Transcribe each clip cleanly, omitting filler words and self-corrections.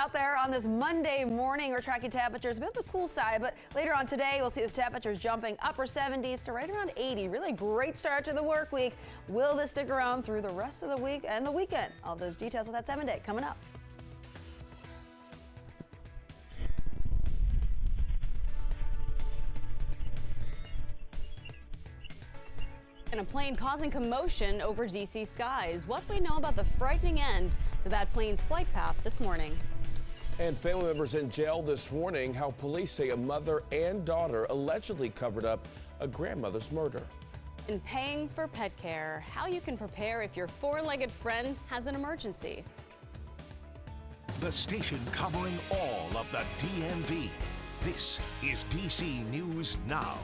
out there on this Monday morning. We're tracking temperatures a bit on the cool side, but later on today, we'll see those temperatures jumping upper 70s to right around 80. Really great start to the work week. Will this stick around through the rest of the week and the weekend? All those details of that 7-day coming up. And a plane causing commotion over D.C. skies. What we know about the frightening end to that plane's flight path this morning. And family members in jail this morning. How police say a mother and daughter allegedly covered up a grandmother's murder. And paying for pet care. How you can prepare if your four-legged friend has an emergency. The station covering all of the DMV. This is DC News Now.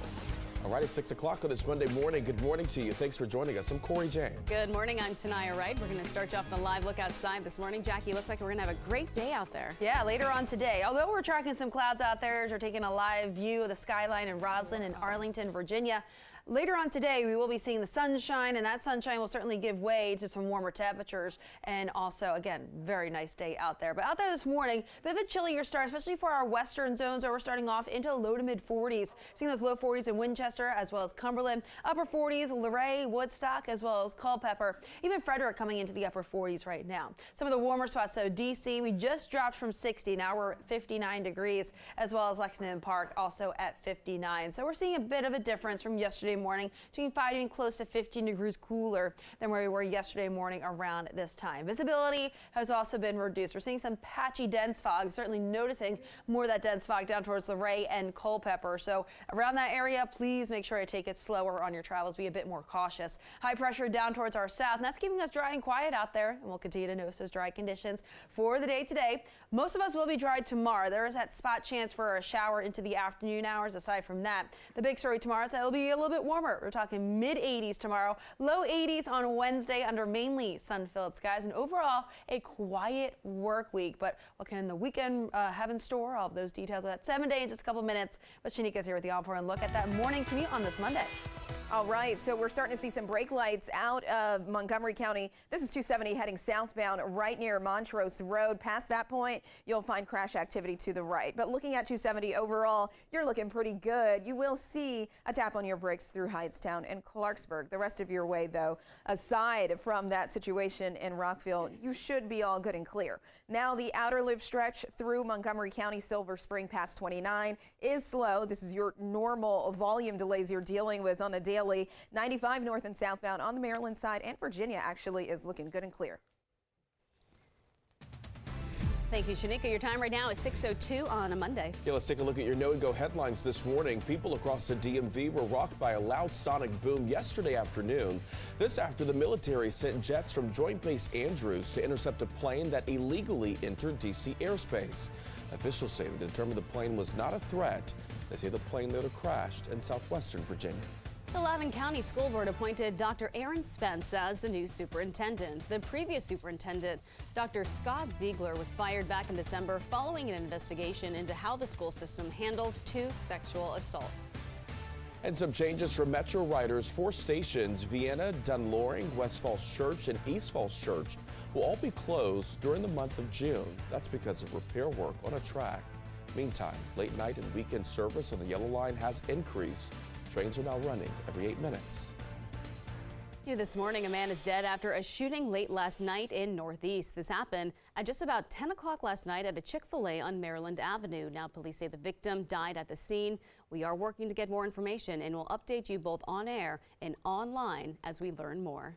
All right, it's 6 o'clock on this Monday morning. Good morning to you. Thanks for joining us. I'm Corey James. Good morning. I'm Tanaya Wright. We're going to start you off the live look outside this morning. Jackie, looks like we're going to have a great day out there. Yeah, later on today. Although we're tracking some clouds out there, we're taking a live view of the skyline in Roslyn and Arlington, Virginia. Later on today, we will be seeing the sunshine, and that sunshine will certainly give way to some warmer temperatures. And also, again, very nice day out there. But out there this morning, a bit of a chillier start, especially for our western zones where we're starting off into low to mid 40s. Seeing those low 40s in Winchester as well as Cumberland, upper 40s, Luray, Woodstock, as well as Culpeper. Even Frederick coming into the upper 40s right now. Some of the warmer spots, though, D.C., we just dropped from 60. Now we're at 59 degrees, as well as Lexington Park also at 59. So we're seeing a bit of a difference from yesterday morning, between 5 and close to 15 degrees cooler than where we were yesterday morning around this time. Visibility has also been reduced. We're seeing some patchy dense fog, certainly noticing more of that dense fog down towards Luray and Culpeper. So around that area, please make sure to take it slower on your travels. Be a bit more cautious. High pressure down towards our south, and that's keeping us dry and quiet out there. And we'll continue to notice those dry conditions for the day today. Most of us will be dry tomorrow. There is that spot chance for a shower into the afternoon hours. Aside from that, the big story tomorrow is that it'll be a little bit warmer. We're talking mid 80s tomorrow, low 80s on Wednesday under mainly sun-filled skies, and overall a quiet work week. But what can the weekend have in store? All of those details of that 7-day in just a couple minutes. But Shanika's here with the on-point look at that morning commute on this Monday. All right, so we're starting to see some brake lights out of Montgomery County. This is 270 heading southbound right near Montrose Road. Past that point, you'll find crash activity to the right. But looking at 270 overall, you're looking pretty good. You will see a tap on your brakes through Hightstown and Clarksburg. The rest of your way, though, aside from that situation in Rockville, you should be all good and clear. Now, the outer loop stretch through Montgomery County, Silver Spring past 29 is slow. This is your normal volume delays you're dealing with on a daily. 95 north and southbound on the Maryland side, and Virginia actually is looking good and clear. Thank you, Shanika. Your time right now is 6:02 on a Monday. Yeah, let's take a look at your Know and Go headlines this morning. People across the DMV were rocked by a loud sonic boom yesterday afternoon. This after the military sent jets from Joint Base Andrews to intercept a plane that illegally entered D.C. airspace. Officials say they determined the plane was not a threat. They say the plane later crashed in southwestern Virginia. The Loudoun County School Board appointed Dr. Aaron Spence as the new superintendent. The previous superintendent, Dr. Scott Ziegler, was fired back in December following an investigation into how the school system handled 2 sexual assaults. And some changes for Metro riders. 4 stations, Vienna, Dunloring, West Falls Church, and East Falls Church, will all be closed during the month of June. That's because of repair work on a track. Meantime, late night and weekend service on the Yellow Line has increased. Trains are now running every 8 minutes. New this morning, a man is dead after a shooting late last night in Northeast. This happened at just about 10 o'clock last night at a Chick-fil-A on Maryland Avenue. Now police say the victim died at the scene. We are working to get more information and will update you both on air and online as we learn more.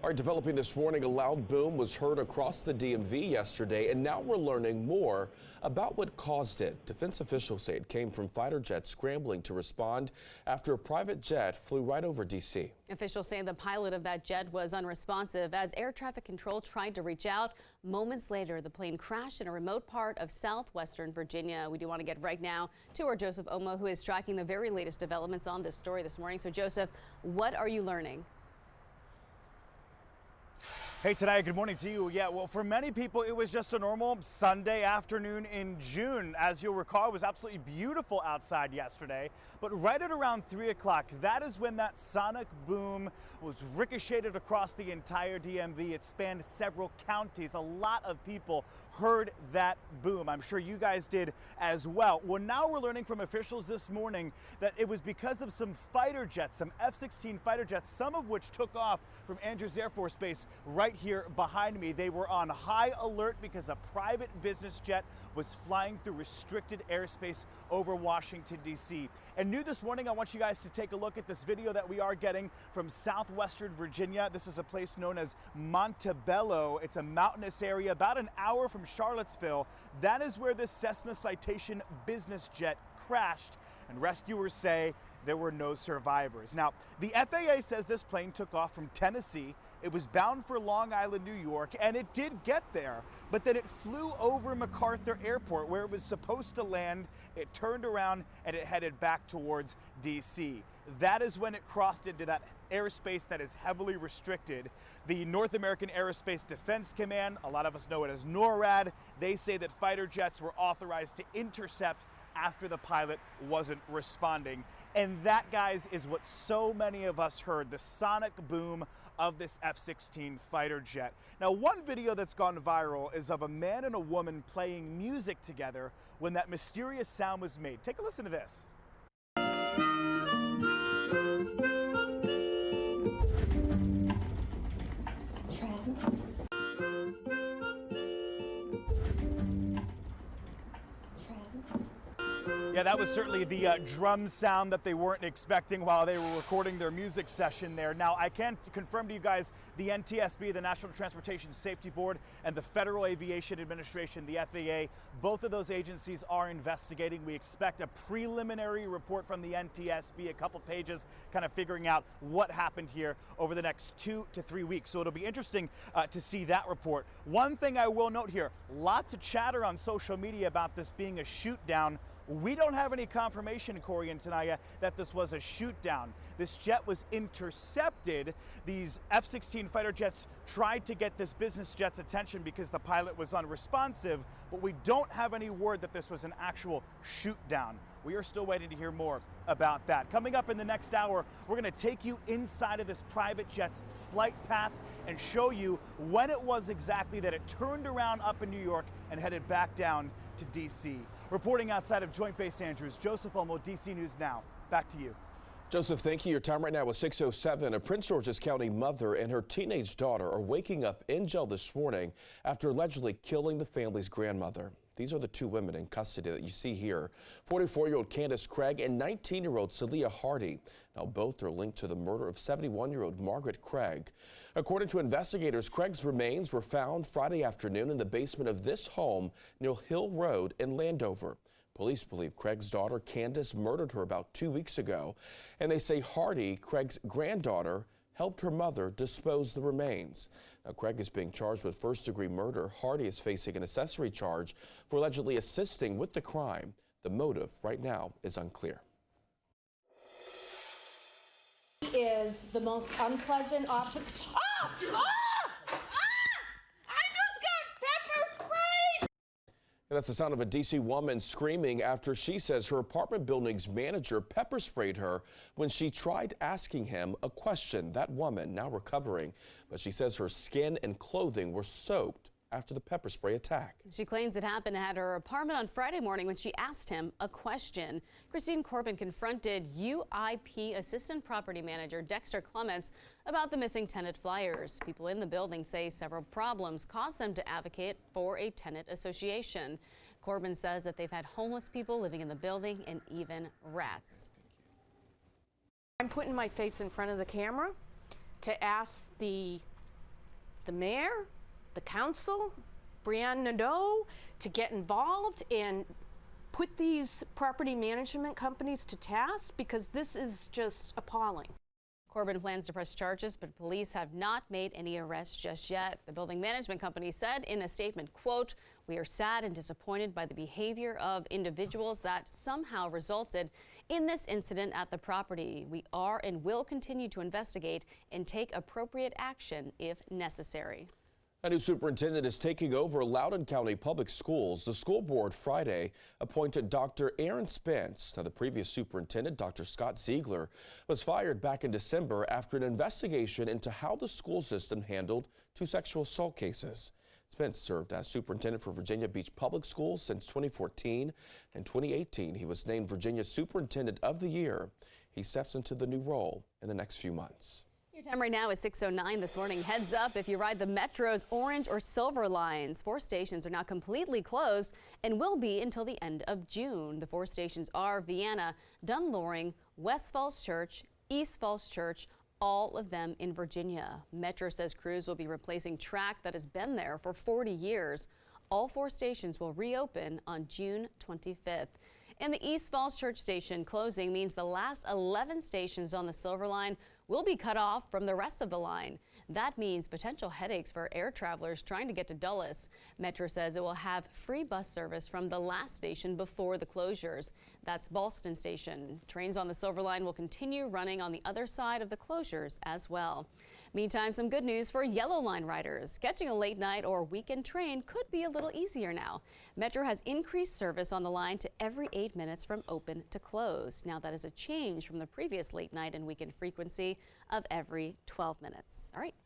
All right, developing this morning, a loud boom was heard across the DMV yesterday, and now we're learning more about what caused it. Defense officials say it came from fighter jets scrambling to respond after a private jet flew right over D.C. Officials say the pilot of that jet was unresponsive as air traffic control tried to reach out. Moments later, the plane crashed in a remote part of southwestern Virginia. We do want to get right now to our Joseph Omo, who is tracking the very latest developments on this story this morning. So, Joseph, what are you learning? Hey, Tanaya, good morning to you. Yeah, well, for many people, it was just a normal Sunday afternoon in June. As you'll recall, it was absolutely beautiful outside yesterday. But right at around 3 o'clock, that is when that sonic boom was ricocheted across the entire DMV. It spanned several counties. A lot of people heard that boom. I'm sure you guys did as well. Well, now we're learning from officials this morning that it was because of some fighter jets, some F-16 fighter jets, some of which took off from Andrews Air Force Base right here behind me. They were on high alert because a private business jet was flying through restricted airspace over Washington, D.C. And new this morning, I want you guys to take a look at this video that we are getting from southwestern Virginia. This is a place known as Montebello. It's a mountainous area about an hour from Charlottesville. That is where this Cessna Citation business jet crashed, and rescuers say there were no survivors. Now, the FAA says this plane took off from Tennessee. It was bound for Long Island, New York, and it did get there, but then it flew over MacArthur Airport where it was supposed to land. It turned around and it headed back towards DC. That is when it crossed into that airspace that is heavily restricted. The North American Aerospace Defense Command, a lot of us know it as NORAD, they say that fighter jets were authorized to intercept after the pilot wasn't responding. And that, guys, is what so many of us heard, the sonic boom of this F-16 fighter jet. Now, one video that's gone viral is of a man and a woman playing music together when that mysterious sound was made. Take a listen to this. Yeah, that was certainly the drum sound that they weren't expecting while they were recording their music session there. Now, I can confirm to you guys the NTSB, the National Transportation Safety Board, and the Federal Aviation Administration, the FAA, both of those agencies are investigating. We expect a preliminary report from the NTSB, a couple pages, kind of figuring out what happened here over the next 2 to 3 weeks. So it'll be interesting to see that report. One thing I will note here, lots of chatter on social media about this being a shoot down. We don't have any confirmation, Corey and Tanaya, that this was a shoot down. This jet was intercepted. These F-16 fighter jets tried to get this business jet's attention because the pilot was unresponsive, but we don't have any word that this was an actual shoot down. We are still waiting to hear more about that. Coming up in the next hour, we're going to take you inside of this private jet's flight path and show you when it was exactly that it turned around up in New York and headed back down to D.C. Reporting outside of Joint Base Andrews, Joseph Olmo, D.C. News Now. Back to you. Joseph, thank you. Your time right now was 6:07. A Prince George's County mother and her teenage daughter are waking up in jail this morning after allegedly killing the family's grandmother. These are the two women in custody that you see here. 44-year-old Candace Craig and 19-year-old Celia Hardy. Now, both are linked to the murder of 71-year-old Margaret Craig. According to investigators, Craig's remains were found Friday afternoon in the basement of this home near Hill Road in Landover. Police believe Craig's daughter, Candace, murdered her about 2 weeks ago, and they say Hardy, Craig's granddaughter, helped her mother dispose the remains. Now, Craig is being charged with first-degree murder. Hardy is facing an accessory charge for allegedly assisting with the crime. The motive right now is unclear. Is the most unpleasant option. That's the sound of a D.C. woman screaming after she says her apartment building's manager pepper sprayed her when she tried asking him a question. That woman now recovering, but she says her skin and clothing were soaked after the pepper spray attack. She claims it happened at her apartment on Friday morning when she asked him a question. Christine Corbin confronted UIP Assistant Property Manager Dexter Clements about the missing tenant flyers. People in the building say several problems caused them to advocate for a tenant association. Corbin says that they've had homeless people living in the building and even rats. I'm putting my face in front of the camera to ask the mayor, the council, Brianne Nadeau, to get involved and put these property management companies to task, because this is just appalling. Corbin plans to press charges, but police have not made any arrests just yet. The building management company said in a statement, quote, "We are sad and disappointed by the behavior of individuals that somehow resulted in this incident at the property. We are and will continue to investigate and take appropriate action if necessary." A new superintendent is taking over Loudoun County Public Schools. The school board Friday appointed Dr. Aaron Spence. Now, the previous superintendent, Dr. Scott Ziegler, was fired back in December after an investigation into how the school system handled 2 sexual assault cases. Spence served as superintendent for Virginia Beach Public Schools since 2014. In 2018, he was named Virginia Superintendent of the Year. He steps into the new role in the next few months. Your time right now is 6:09 this morning. Heads up if you ride the Metro's orange or silver lines. 4 stations are now completely closed and will be until the end of June. The 4 stations are Vienna, Dunloring, West Falls Church, East Falls Church, all of them in Virginia. Metro says crews will be replacing track that has been there for 40 years. All 4 stations will reopen on June 25th. And the East Falls Church station closing means the last 11 stations on the Silver Line will be cut off from the rest of the line. That means potential headaches for air travelers trying to get to Dulles. Metro says it will have free bus service from the last station before the closures. That's Ballston Station. Trains on the Silver Line will continue running on the other side of the closures as well. Meantime, some good news for Yellow Line riders. Catching a late night or weekend train could be a little easier now. Metro has increased service on the line to every 8 minutes from open to close. Now that is a change from the previous late night and weekend frequency of every 12 minutes. All right.